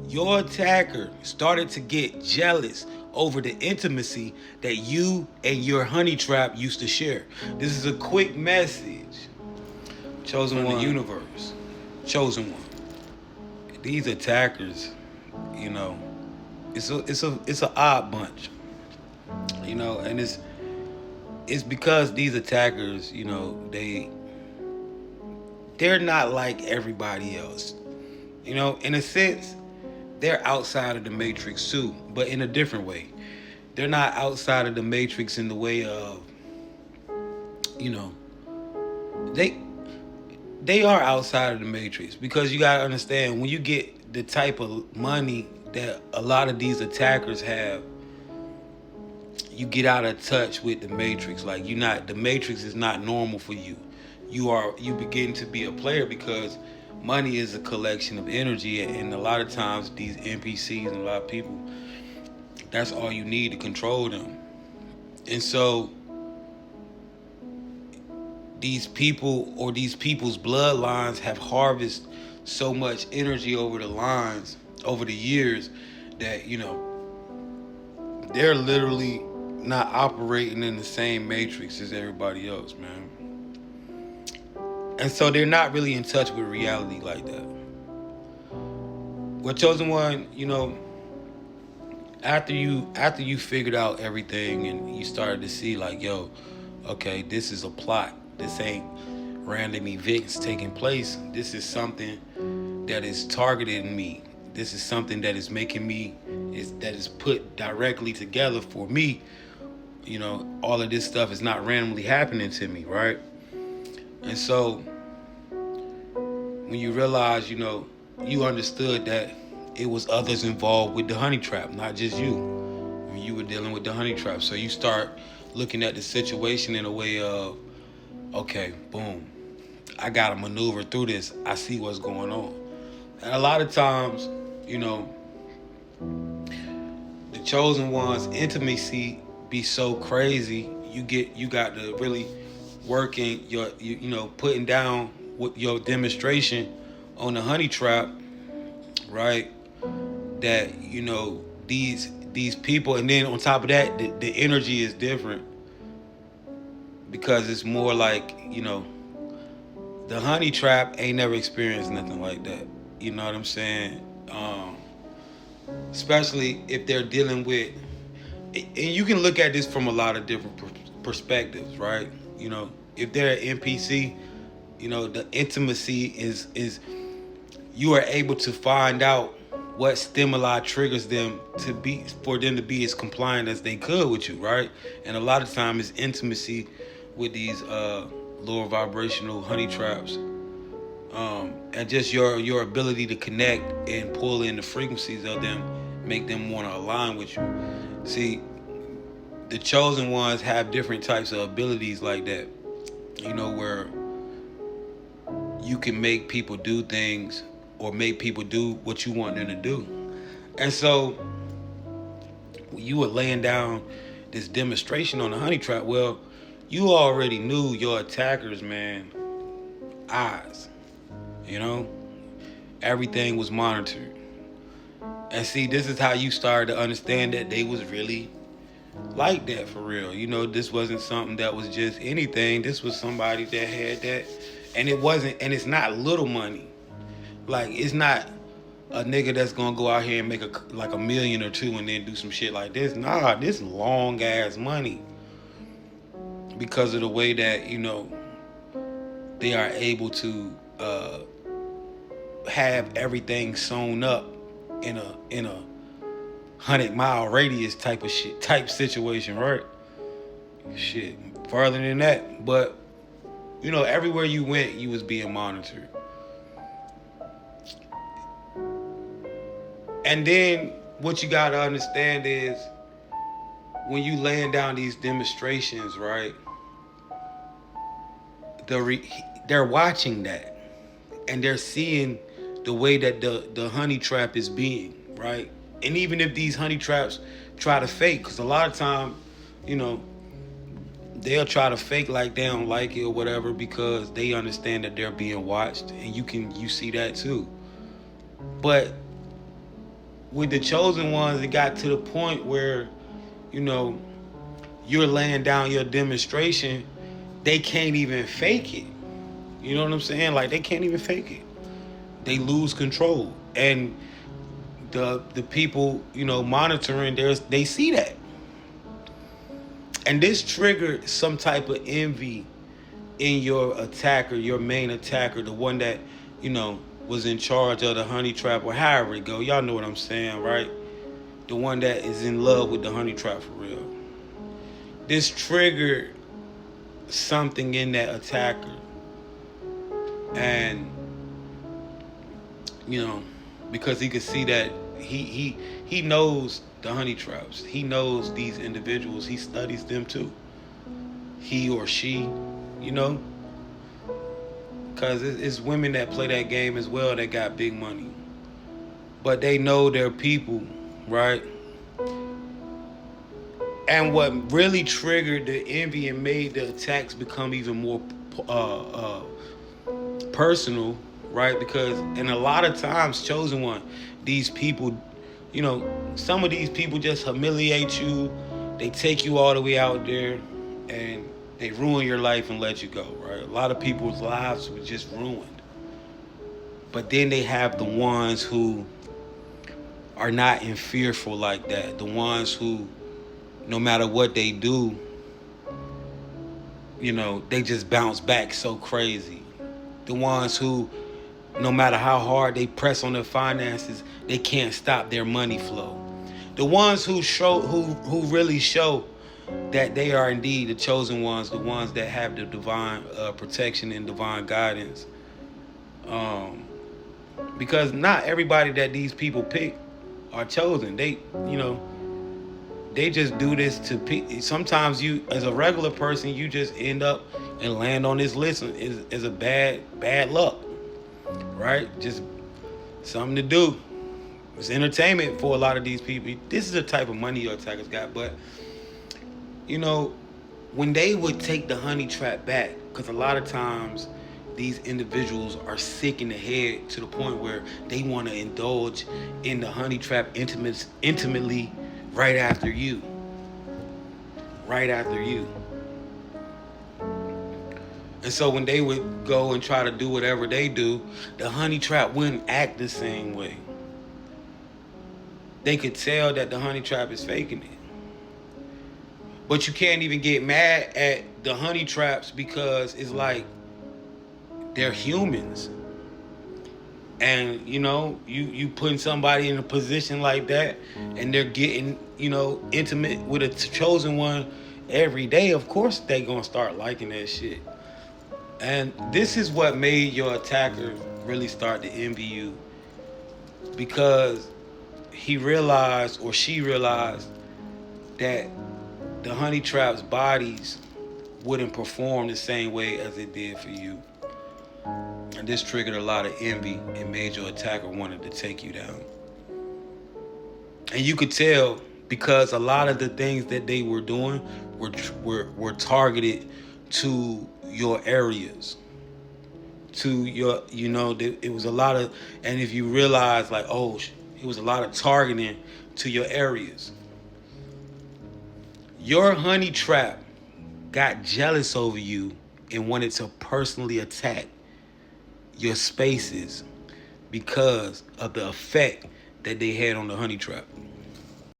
Your attacker started to get jealous over the intimacy that you and your honey trap used to share. This is a quick message Chosen from the one. universe. Chosen one. These attackers, you know, it's a odd bunch, and it's because these attackers, they're not like everybody else. In a sense, they're outside of the matrix too, but in a different way. They're not outside of the matrix in the way of, you know, they they are outside of the matrix because you gotta understand when you get the type of money that a lot of these attackers have, you get out of touch with the matrix. Like you not the matrix is not normal for you. You begin to be a player because money is a collection of energy, and a lot of times these NPCs and a lot of people, that's all you need to control them. And so these people or these people's bloodlines have harvested so much energy over the lines over the years that they're literally not operating in the same matrix as everybody else, man. And so they're not really in touch with reality like that. Well, chosen one, after you figured out everything and you started to see like, yo, okay, this is a plot. This ain't random events taking place. This is something that is targeting me. This is something that is making me that is put directly together for me. All of this stuff is not randomly happening to me, right? And so when you realize, you understood that it was others involved with the honey trap, not just you. When you were dealing with the honey trap, so you start looking at the situation in a way of, okay, boom, I gotta maneuver through this. I see what's going on. And a lot of times, you know, the chosen one's intimacy be so crazy. You got to really working your putting down with your demonstration on the honey trap, right? That these people, and then on top of that, the energy is different because it's more like the honey trap ain't never experienced nothing like that. You know what I'm saying? Especially if they're dealing with, and you can look at this from a lot of different perspectives, right? If they're an NPC, the intimacy is you are able to find out what stimuli triggers them for them to be as compliant as they could with you, right? And a lot of time it's intimacy with these lower vibrational honey traps, and just your ability to connect and pull in the frequencies of them, make them want to align with you. See, the chosen ones have different types of abilities like that, where you can make people do things or make people do what you want them to do. And so when you were laying down this demonstration on the honey trap, well, you already knew your attackers, man, eyes. You know, everything was monitored. And see, this is how you started to understand that they was really like that for real. This wasn't something that was just anything. This was somebody that had that, and it's not little money. Like, it's not a nigga that's gonna go out here and make like a million or two and then do some shit like this. Nah, this long ass money because of the way that they are able to have everything sewn up in a 100-mile radius type situation, right? Shit, farther than that, but everywhere you went, you was being monitored. And then what you gotta understand is when you laying down these demonstrations, right? They're watching that, and they're seeing the way that the honey trap is being, right? And even if these honey traps try to fake, because a lot of time, you know, they'll try to fake like they don't like it or whatever because they understand that they're being watched, and you see that too. But with the chosen ones, it got to the point where, you know, you're laying down your demonstration, they can't even fake it. You know what I'm saying? Like they can't even fake it. They lose control. And the people, you know, monitoring they see that. And this triggered some type of envy in your attacker, your main attacker, the one that, you know, was in charge of the honey trap or however it go. Y'all know what I'm saying, right? The one that is in love with the honey trap for real. This triggered something in that attacker. And, you know, because he could see that he knows the honey traps. He knows these individuals. He studies them too. He or she, you know, because it's women that play that game as well that got big money, but they know their people, right? And what really triggered the envy and made the attacks become even more personal, right? Because in a lot of times, chosen one, these people, you know, some of these people just humiliate you. They take you all the way out there, and they ruin your life and let you go, right? A lot of people's lives were just ruined. But then they have the ones who are not in fearful like that. The ones who, no matter what they do, you know, they just bounce back so crazy. The ones who, no matter how hard they press on their finances, they can't stop their money flow. The ones who really show that they are indeed the chosen ones, the ones that have the divine protection and divine guidance. Because not everybody that these people pick are chosen. They, you know, they just do this to pick. Sometimes you, as a regular person, you just end up and land on this list is a bad luck, right? Just something to do. It's entertainment for a lot of these people. This is the type of money your attackers got. But, you know, when they would take the honey trap back, because a lot of times these individuals are sick in the head to the point where they want to indulge in the honey trap intimately right after you. Right after you. And so when they would go and try to do whatever they do, the honey trap wouldn't act the same way. They could tell that the honey trap is faking it. But you can't even get mad at the honey traps because it's like they're humans. And, you know, you putting somebody in a position like that and they're getting, you know, intimate with a chosen one every day, of course they gonna start liking that shit. And this is what made your attacker really start to envy you, because he realized, or she realized, that the honey trap's bodies wouldn't perform the same way as it did for you. And this triggered a lot of envy and made your attacker wanted to take you down. And you could tell because a lot of the things that they were doing were targeted to your areas, to your, you know, it was a lot of, and if you realize like, oh, it was a lot of targeting to your areas. Your honey trap got jealous over you and wanted to personally attack your spaces because of the effect that they had on the honey trap.